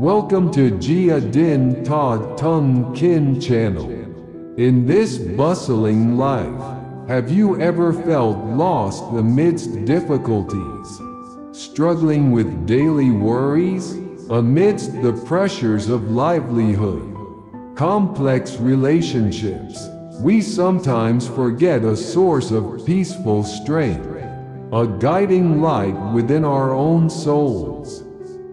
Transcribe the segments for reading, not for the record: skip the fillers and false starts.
Welcome to Jia Din Ta Tung Kin channel. In this bustling life, have you ever felt lost amidst difficulties? Struggling with daily worries? Amidst the pressures of livelihood? Complex relationships? We sometimes forget a source of peaceful strength, a guiding light within our own souls.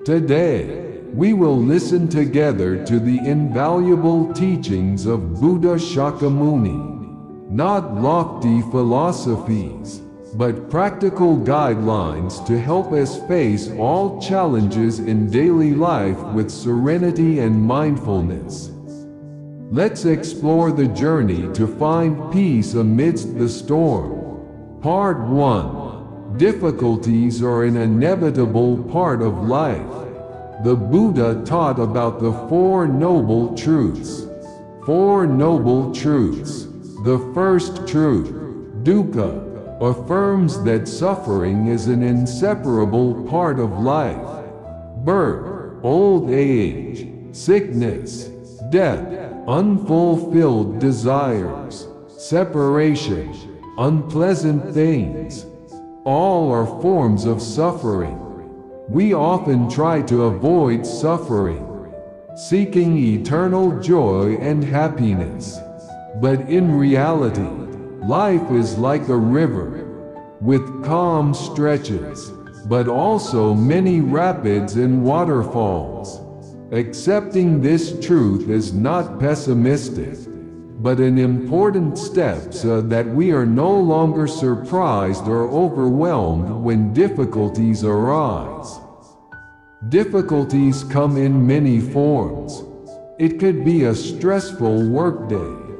Today, we will listen together to the invaluable teachings of Buddha Shakyamuni, not lofty philosophies, but practical guidelines to help us face all challenges in daily life with serenity and mindfulness. Let's explore the journey to find peace amidst the storm. Part 1. Difficulties are an inevitable part of life. The Buddha taught about the Four Noble Truths. Four Noble Truths. The first truth, Dukkha, affirms that suffering is an inseparable part of life. Birth, old age, sickness, death, unfulfilled desires, separation, unpleasant things, all are forms of suffering. We often try to avoid suffering, seeking eternal joy and happiness. But in reality, life is like a river, with calm stretches, but also many rapids and waterfalls. Accepting this truth is not pessimistic, but an important step so that we are no longer surprised or overwhelmed when difficulties arise. Difficulties come in many forms. It could be a stressful workday,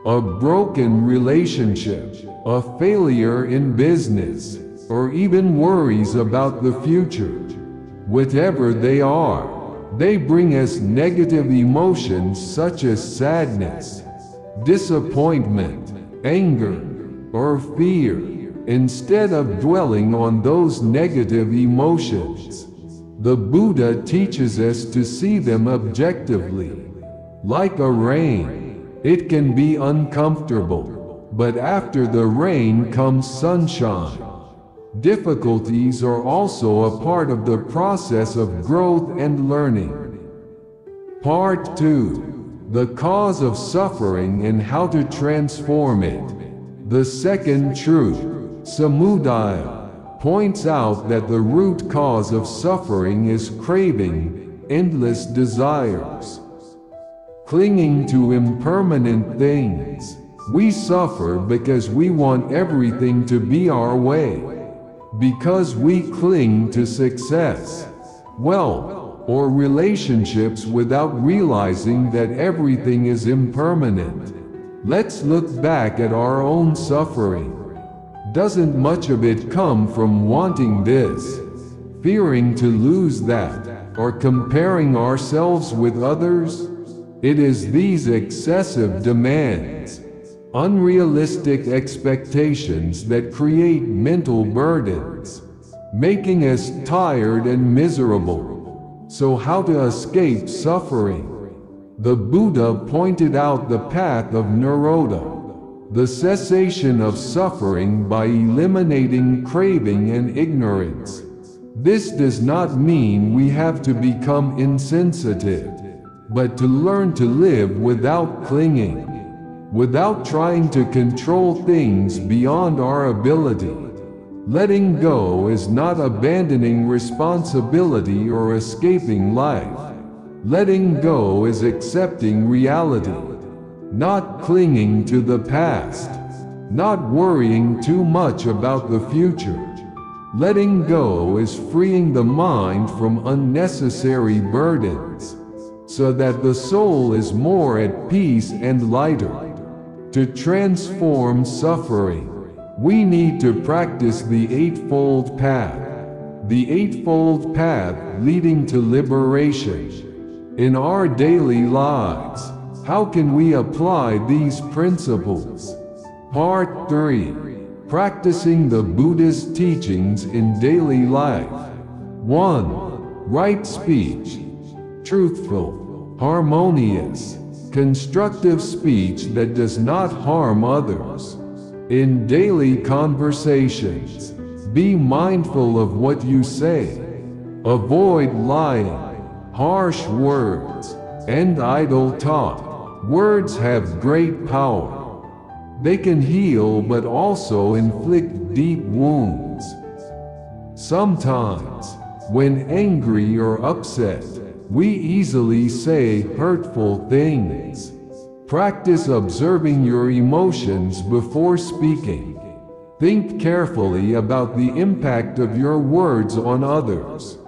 a broken relationship, a failure in business, or even worries about the future. Whatever they are, they bring us negative emotions such as sadness, disappointment, anger, or fear. Instead of dwelling on those negative emotions, the Buddha teaches us to see them objectively. Like a rain, it can be uncomfortable, but after the rain comes sunshine. Difficulties are also a part of the process of growth and learning. Part 2. The cause of suffering and how to transform it. The second truth, samudaya, points out that the root cause of suffering is craving, endless desires. Clinging to impermanent things. We suffer because we want everything to be our way. Because we cling to success, wealth, or relationships without realizing that everything is impermanent. Let's look back at our own suffering. Doesn't much of it come from wanting this, fearing to lose that, or comparing ourselves with others? It is these excessive demands, unrealistic expectations that create mental burdens, making us tired and miserable. So how to escape suffering? The Buddha pointed out the path of nirodha, the cessation of suffering by eliminating craving and ignorance. This does not mean we have to become insensitive, but to learn to live without clinging, without trying to control things beyond our ability. Letting go is not abandoning responsibility or escaping life. Letting go is accepting reality, not clinging to the past, not worrying too much about the future. Letting go is freeing the mind from unnecessary burdens, so that the soul is more at peace and lighter. To transform suffering, we need to practice the Eightfold Path. The Eightfold Path leading to liberation. In our daily lives, how can we apply these principles? Part 3. Practicing the Buddha's teachings in daily life. 1. Right speech. truthful, harmonious, constructive speech that does not harm others. In daily conversations, be mindful of what you say. Avoid lying, harsh words, and idle talk. Words have great power. They can heal but also inflict deep wounds. Sometimes, when angry or upset, we easily say hurtful things. Practice observing your emotions before speaking. Think carefully about the impact of your words on others.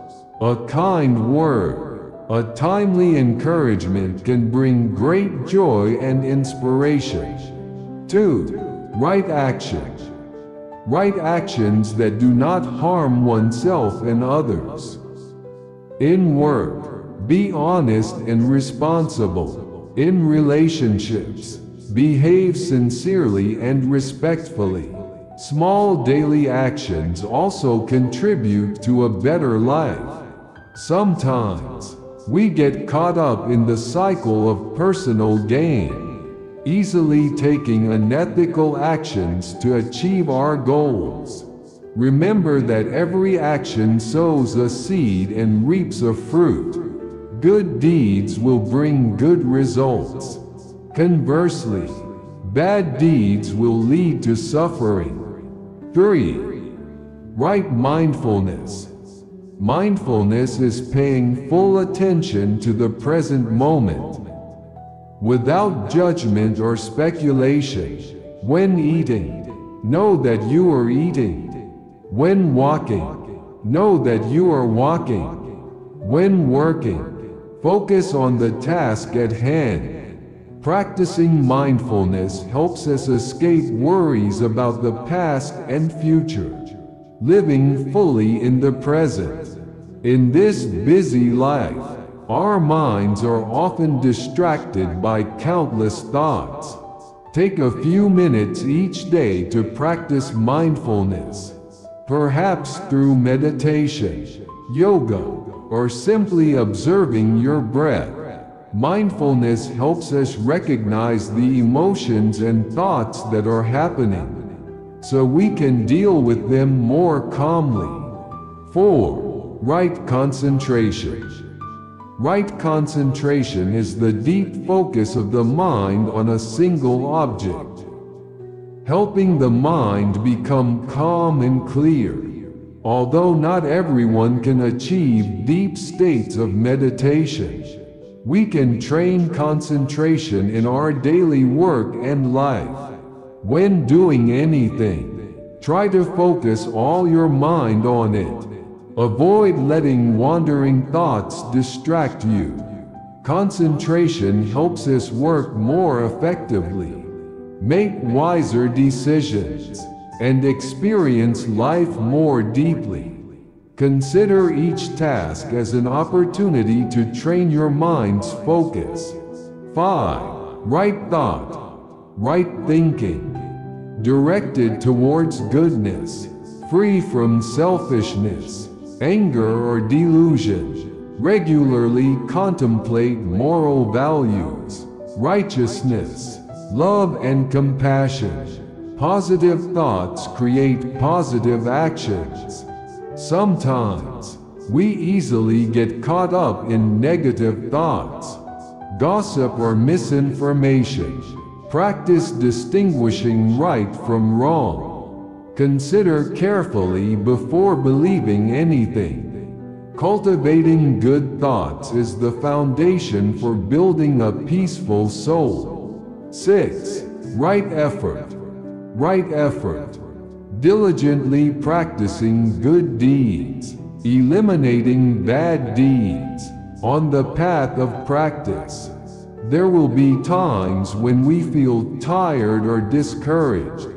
A kind word, a timely encouragement can bring great joy and inspiration. 2. Right action. Right actions that do not harm oneself and others. In work, be honest and responsible. In relationships, behave sincerely and respectfully. Small daily actions also contribute to a better life. Sometimes, we get caught up in the cycle of personal gain, easily taking unethical actions to achieve our goals. Remember that every action sows a seed and reaps a fruit. Good deeds will bring good results. Conversely, bad deeds will lead to suffering. 3. Right mindfulness. Mindfulness is paying full attention to the present moment, without judgment or speculation. When eating, know that you are eating. When walking, know that you are walking. When working, focus on the task at hand. Practicing mindfulness helps us escape worries about the past and future, living fully in the present. In this busy life, our minds are often distracted by countless thoughts. Take a few minutes each day to practice mindfulness, perhaps through meditation, yoga, or simply observing your breath. Mindfulness helps us recognize the emotions and thoughts that are happening, so we can deal with them more calmly. 4. Right concentration. Right concentration is the deep focus of the mind on a single object, helping the mind become calm and clear. Although not everyone can achieve deep states of meditation, we can train concentration in our daily work and life. When doing anything, try to focus all your mind on it. Avoid letting wandering thoughts distract you. Concentration helps us work more effectively, make wiser decisions, and experience life more deeply. Consider each task as an opportunity to train your mind's focus. 5. Right thought. Right thinking. Directed towards goodness, free from selfishness, anger or delusion. Regularly contemplate moral values, righteousness, love and compassion. Positive thoughts create positive actions. Sometimes, we easily get caught up in negative thoughts, gossip or misinformation. Practice distinguishing right from wrong. Consider carefully before believing anything. Cultivating good thoughts is the foundation for building a peaceful soul. 6. Right effort. Right effort. Diligently practicing good deeds, eliminating bad deeds. On the path of practice, there will be times when we feel tired or discouraged.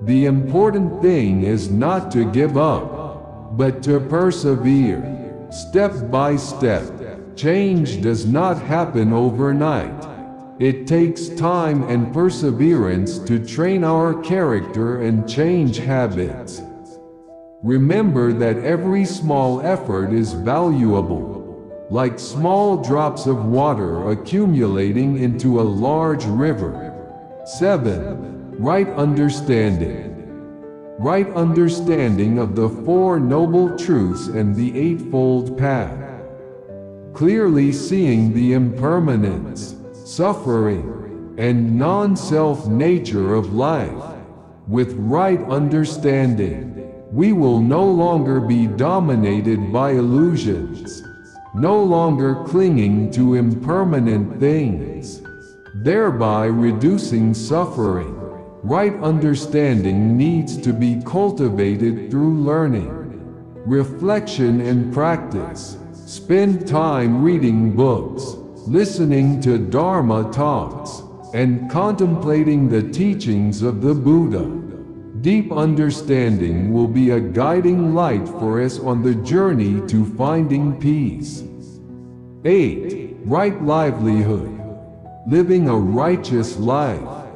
The important thing is not to give up, but to persevere, step by step. Change does not happen overnight. It takes time and perseverance to train our character and change habits. Remember that every small effort is valuable. like small drops of water accumulating into a large river. 7. Right understanding. Right understanding of the Four Noble Truths and the Eightfold Path. Clearly seeing the impermanence, suffering, and non-self nature of life. With right understanding, we will no longer be dominated by illusions, no longer clinging to impermanent things, thereby reducing suffering. Right understanding needs to be cultivated through learning, reflection and practice. Spend time reading books, listening to Dharma talks, and contemplating the teachings of the Buddha. Deep understanding will be a guiding light for us on the journey to finding peace. 8. Right livelihood. Living a righteous life.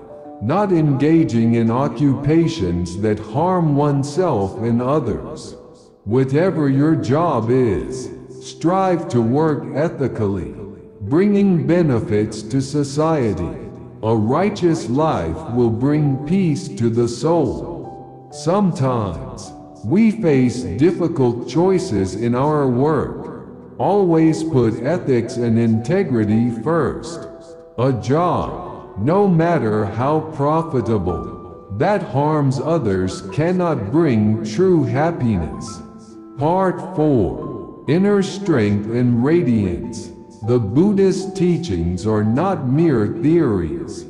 Not engaging in occupations that harm oneself and others. Whatever your job is, strive to work ethically, bringing benefits to society. A righteous life will bring peace to the soul. Sometimes, we face difficult choices in our work. Always put ethics and integrity first. A job, no matter how profitable, that harms others cannot bring true happiness. Part 4. Inner Strength and Radiance. The Buddhist teachings are not mere theories,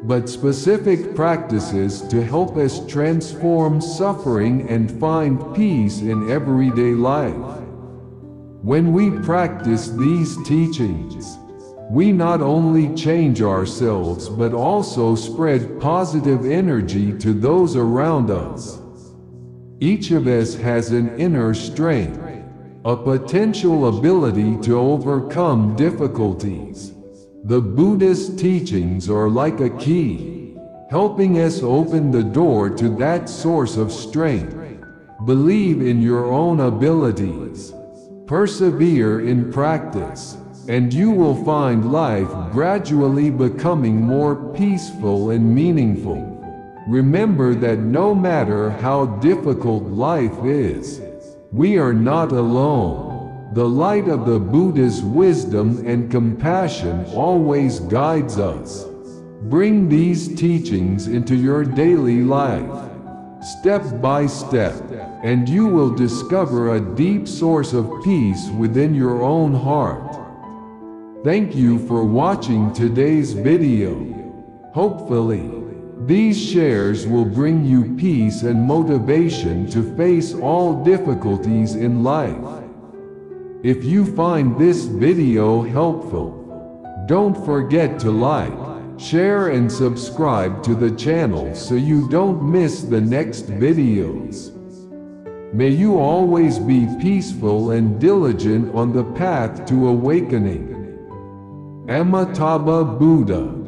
but specific practices to help us transform suffering and find peace in everyday life. When we practice these teachings, we not only change ourselves but also spread positive energy to those around us. Each of us has an inner strength, a potential ability to overcome difficulties. The Buddhist teachings are like a key, helping us open the door to that source of strength. Believe in your own abilities. Persevere in practice, and you will find life gradually becoming more peaceful and meaningful. Remember that no matter how difficult life is, we are not alone. The light of the Buddha's wisdom and compassion always guides us. Bring these teachings into your daily life, step by step, and you will discover a deep source of peace within your own heart. Thank you for watching today's video. Hopefully, these shares will bring you peace and motivation to face all difficulties in life. If you find this video helpful, don't forget to like, share and subscribe to the channel so you don't miss the next videos. May you always be peaceful and diligent on the path to awakening. Amitabha Buddha.